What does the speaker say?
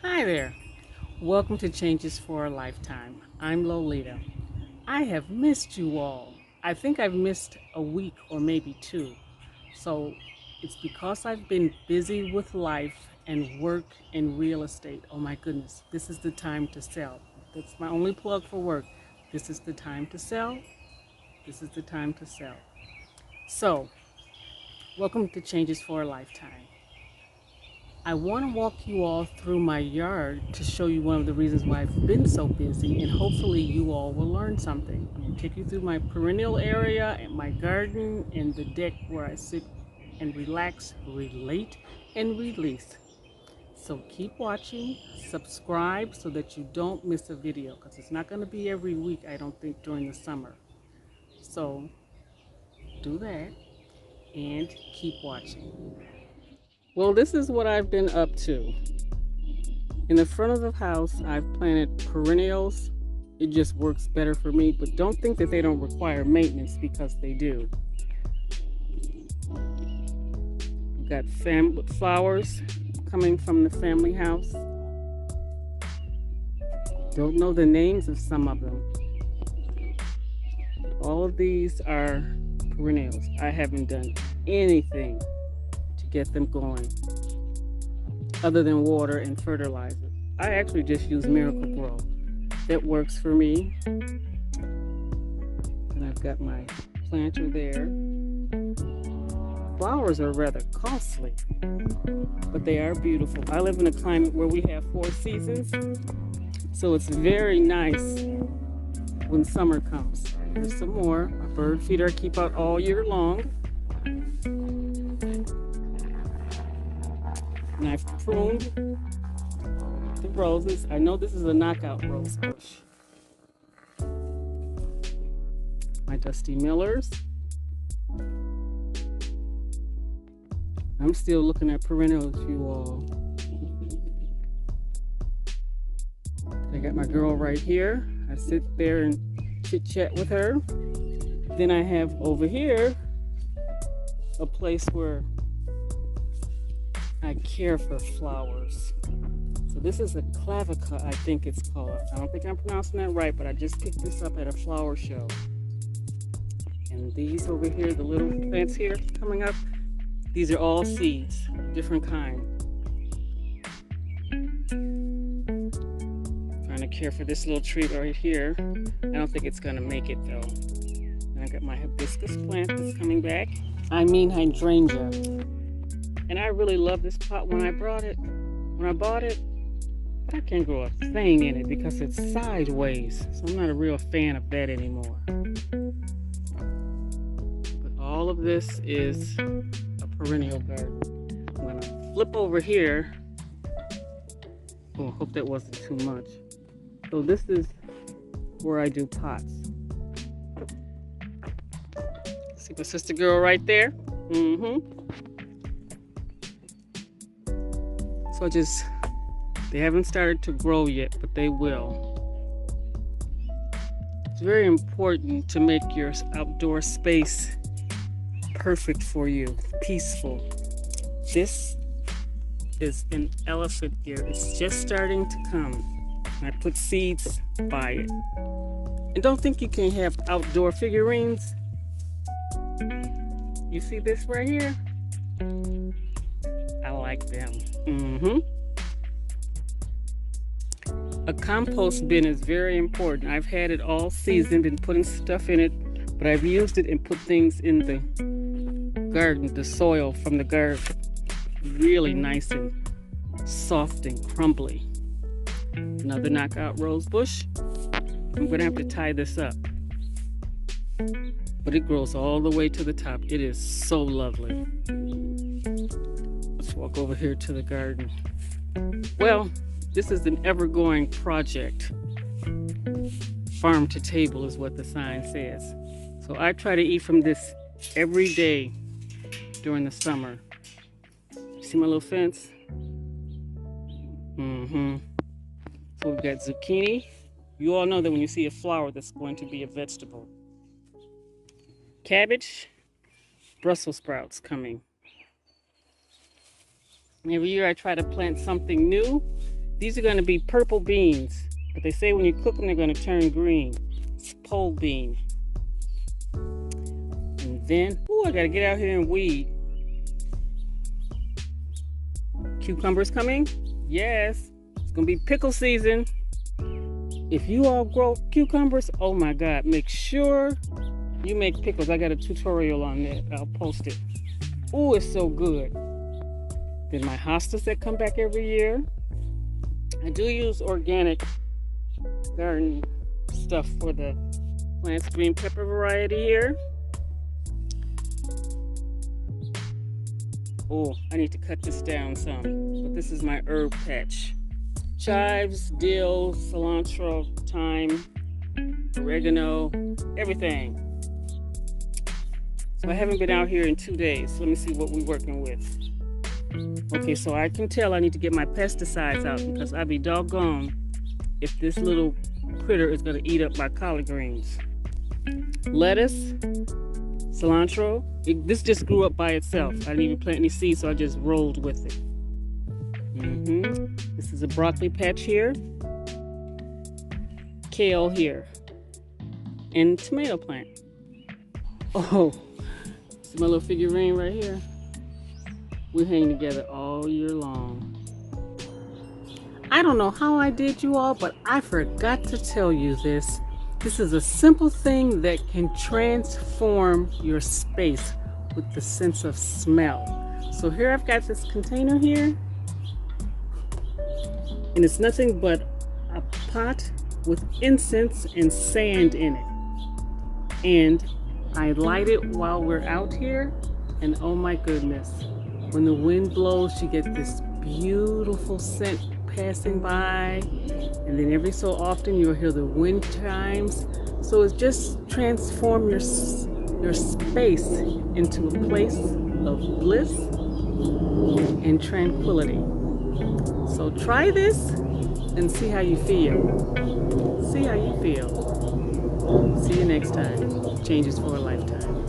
Hi there. Welcome to Changes for a Lifetime. I'm Lolita. I have missed you all. I think I've missed a week or maybe two. So it's because I've been busy with life and work and real estate. Oh my goodness, this is the time to sell. That's my only plug for work. This is the time to sell. This is the time to sell. So, welcome to Changes for a Lifetime. I want to walk you all through my yard to show you one of the reasons why I've been so busy, and hopefully you all will learn something. I'm going to take you through my perennial area and my garden and the deck where I sit and relax, relate, and release. So keep watching, subscribe so that you don't miss a video, because it's not going to be every week, I don't think, during the summer. So do that and keep watching. Well, this is what I've been up to. In the front of the house, I've planted perennials. It just works better for me, but don't think that they don't require maintenance, because they do. We've got flowers coming from the family house. Don't know the names of some of them. All of these are perennials. I haven't done anything to get them going other than water and fertilizer. I actually just use Miracle-Gro. That works for me. And I've got my planter there. Flowers are rather costly, but they are beautiful. I live in a climate where we have 4 seasons, so it's very nice when summer comes. Here's some more. My bird feeder I keep out all year long. And I've pruned the roses. I know this is a knockout rose bush. My Dusty Millers. I'm still looking at perennials, you all. I got my girl right here. I sit there and chit chat with her. Then I have over here a place where I care for flowers. So this is a clavica, I think it's called. I don't think I'm pronouncing that right, but I just picked this up at a flower show. And these over here, the little plants here coming up, these are all seeds, different kind. Trying to care for this little tree right here. I don't think it's gonna make it though. And I got my hibiscus plant that's coming back. I mean hydrangea. And I really love this pot when I bought it. I can't grow a thing in it because it's sideways. So I'm not a real fan of that anymore. But all of this is a perennial garden. I'm gonna flip over here. Oh, hope that wasn't too much. So this is where I do pots. See my sister girl right there? So they haven't started to grow yet, but they will. It's very important to make your outdoor space perfect for you, peaceful. This is an elephant ear. It's just starting to come. I put seeds by it. And don't think you can have outdoor figurines. You see this right here? I like them. A compost bin is very important. I've had it all season, been putting stuff in it, but I've used it and put things in the garden, the soil from the garden. Really nice and soft and crumbly. Another knockout rose bush. I'm gonna have to tie this up. But it grows all the way to the top. It is so lovely. Let's walk over here to the garden. Well, this is an ever-going project. Farm to table is what the sign says. So I try to eat from this every day during the summer. See my little fence? So we've got zucchini. You all know that when you see a flower, that's going to be a vegetable. Cabbage, Brussels sprouts coming. Every year I try to plant something new These are going to be purple beans, but they say when you cook them, they're going to turn green. It's pole bean. And then, I got to get out here and weed. Cucumbers coming? Yes. It's going to be pickle season. If you all grow cucumbers, oh my God, make sure you make pickles. I got a tutorial on that. I'll post it. Oh, it's so good. Then my hostas that come back every year. I do use organic garden stuff for the plants, green pepper variety here. Oh, I need to cut this down some, but this is my herb patch. Chives, dill, cilantro, thyme, oregano, everything. So I haven't been out here in 2 days. Let me see what we're working with. Okay, so I can tell I need to get my pesticides out because I'd be doggone if this little critter is going to eat up my collard greens. Lettuce, cilantro. This just grew up by itself. I didn't even plant any seeds, so I just rolled with it. This is a broccoli patch here. Kale here. And tomato plant. Oh, see my little figurine right here? We hang together all year long. I don't know how I did, you all, but I forgot to tell you this. This is a simple thing that can transform your space with the sense of smell. So here I've got this container here, and it's nothing but a pot with incense and sand in it. And I light it while we're out here, and oh my goodness, when the wind blows, you get this beautiful scent passing by, and then every so often you'll hear the wind chimes. So it just transforms your space into a place of bliss and tranquility. So try this and see how you feel. See how you feel. See you next time. Changes for a lifetime.